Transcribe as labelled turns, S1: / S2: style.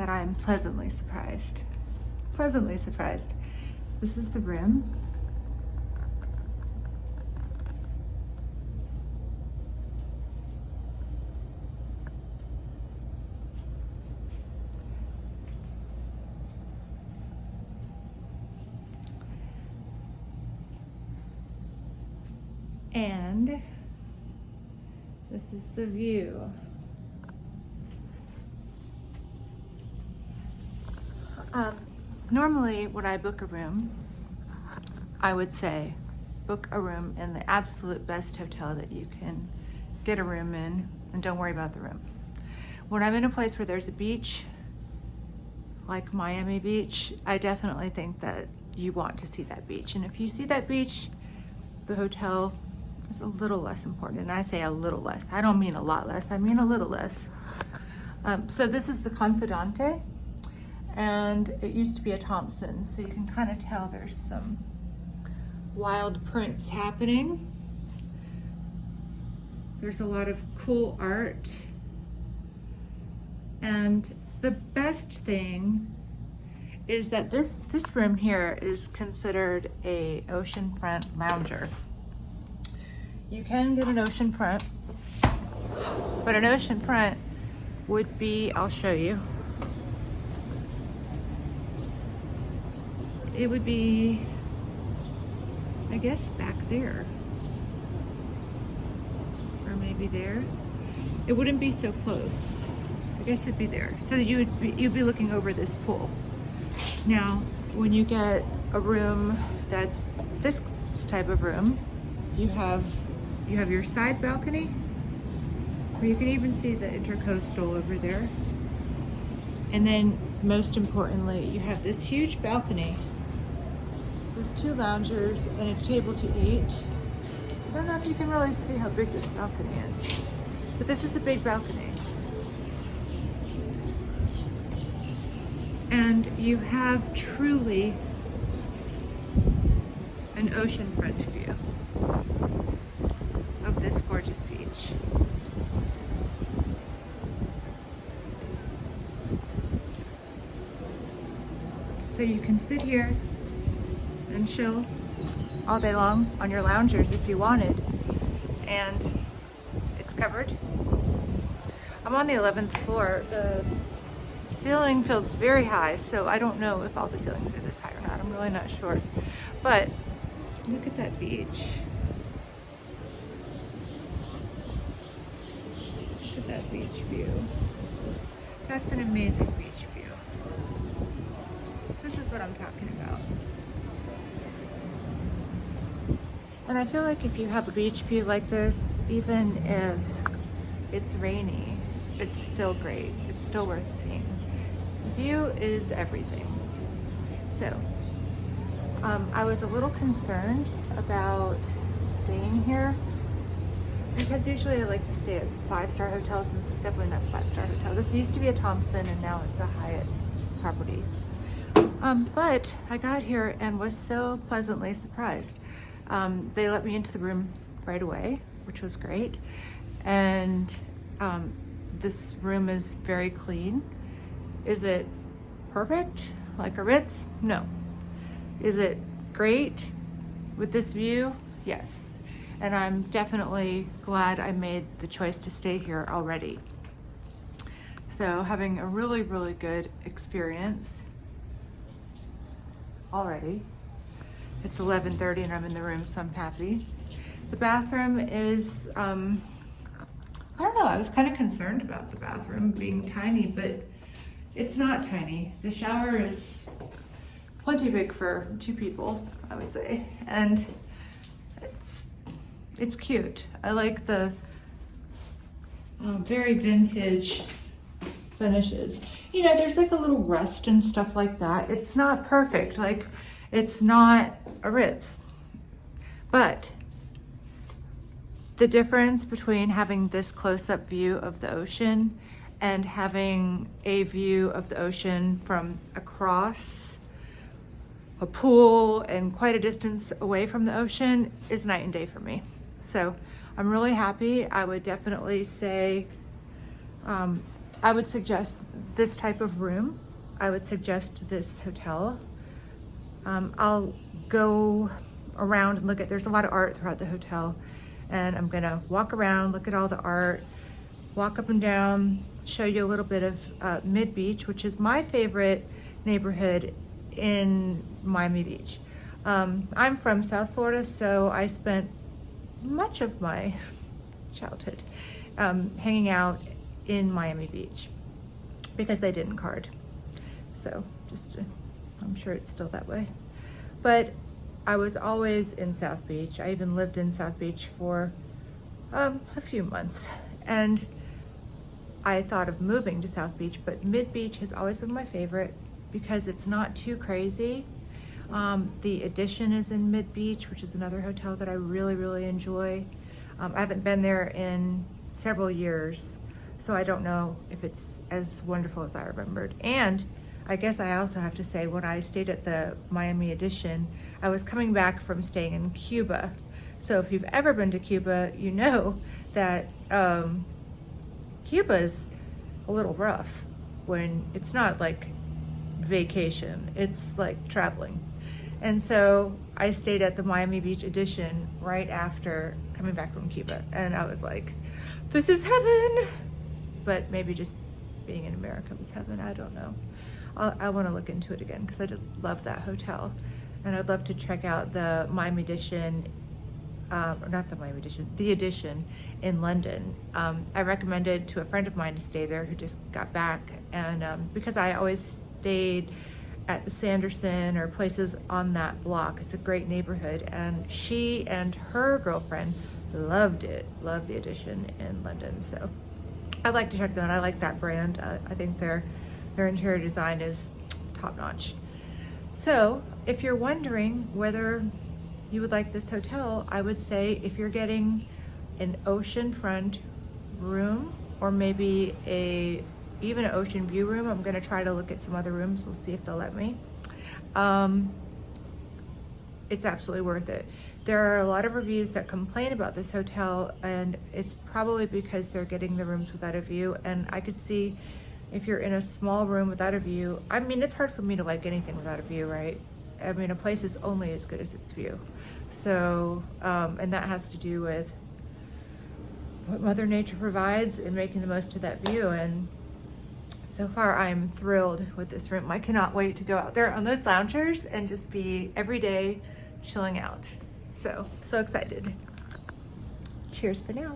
S1: that I'm pleasantly surprised. Pleasantly surprised. This is the room. And this is the view. Normally when I book a room, I would say book a room in the absolute best hotel that you can get a room in, and don't worry about the room. When I'm in a place where there's a beach, like Miami Beach, I definitely think that you want to see that beach. And if you see that beach, the hotel is a little less important. And I say a little less. I don't mean a lot less, I mean a little less. So this is the Confidante, and it used to be a Thompson, so you can kind of tell there's some wild prints happening. There's a lot of cool art. And the best thing is that this room here is considered a oceanfront lounger. You can get an oceanfront, but an oceanfront would be, I'll show you. It would be, I guess, back there, or maybe there. It wouldn't be so close. I guess it'd be there. So you'd be looking over this pool. Now, when you get a room that's this type of room, you have your side balcony, where you can even see the intercoastal over there. And then, most importantly, you have this huge balcony with 2 loungers and a table to eat. I don't know if you can really see how big this balcony is, but this is a big balcony. And you have truly an oceanfront view of this gorgeous beach. So you can sit here and chill all day long on your loungers if you wanted, and it's covered. I'm on the 11th floor. The ceiling feels very high, so I don't know if all the ceilings are this high or not. I'm really not sure. But look at that beach. Look at that beach view. That's an amazing beach view. This is what I'm talking about. And I feel like if you have a beach view like this, even if it's rainy, it's still great. It's still worth seeing. The view is everything. So, I was a little concerned about staying here, because usually I like to stay at 5-star hotels, and this is definitely not a 5-star hotel. This used to be a Thompson, and now it's a Hyatt property. But I got here and was so pleasantly surprised. They let me into the room right away, which was great. And this room is very clean. Is it perfect like a Ritz? No. Is it great with this view? Yes. And I'm definitely glad I made the choice to stay here already. So having a really, really good experience already. It's 11:30 and I'm in the room, so I'm happy. The bathroom is, I don't know, I was kind of concerned about the bathroom being tiny, but it's not tiny. The shower is plenty big for 2 people, I would say. And it's cute. I like the very vintage finishes. You know, there's like a little rust and stuff like that. It's not perfect. Like, it's not a Ritz. But the difference between having this close-up view of the ocean and having a view of the ocean from across a pool and quite a distance away from the ocean is night and day for me. So I'm really happy. I would definitely say, I would suggest this type of room, I would suggest this hotel. I'll go around and look at, there's a lot of art throughout the hotel, and I'm gonna walk around, look at all the art, walk up and down, show you a little bit of Mid Beach, which is my favorite neighborhood in Miami Beach. I'm from South Florida, so I spent much of my childhood hanging out in Miami Beach because they didn't card. So I'm sure it's still that way. But I was always in South Beach. I even lived in South Beach for a few months. And I thought of moving to South Beach, but Mid Beach has always been my favorite because it's not too crazy. The Edition is in Mid Beach, which is another hotel that I really, really enjoy. I haven't been there in several years, so I don't know if it's as wonderful as I remembered. And I guess I also have to say, when I stayed at the Miami Edition, I was coming back from staying in Cuba. So if you've ever been to Cuba, you know that Cuba is a little rough when it's not like vacation, it's like traveling. And so I stayed at the Miami Beach Edition right after coming back from Cuba, and I was like, this is heaven. But maybe just being in America was heaven, I don't know. I want to look into it again because I did love that hotel, and I'd love to check out the Miami Edition, or not the Miami Edition, the Edition in London. I recommended to a friend of mine to stay there who just got back, and because I always stayed at the Sanderson or places on that block. It's a great neighborhood, and she and her girlfriend loved it, loved the Edition in London. So I'd like to check them out. I like that brand. I think their interior design is top notch. So if you're wondering whether you would like this hotel, I would say if you're getting an oceanfront room, or maybe even an ocean view room. I'm gonna try to look at some other rooms. We'll see if they'll let me. It's absolutely worth it. There are a lot of reviews that complain about this hotel, and it's probably because they're getting the rooms without a view. And I could see if you're in a small room without a view, I mean, it's hard for me to like anything without a view, right? I mean, a place is only as good as its view. So, and that has to do with what Mother Nature provides and making the most of that view. And so far, I'm thrilled with this room. I cannot wait to go out there on those loungers and just be every day chilling out. So excited. Cheers for now.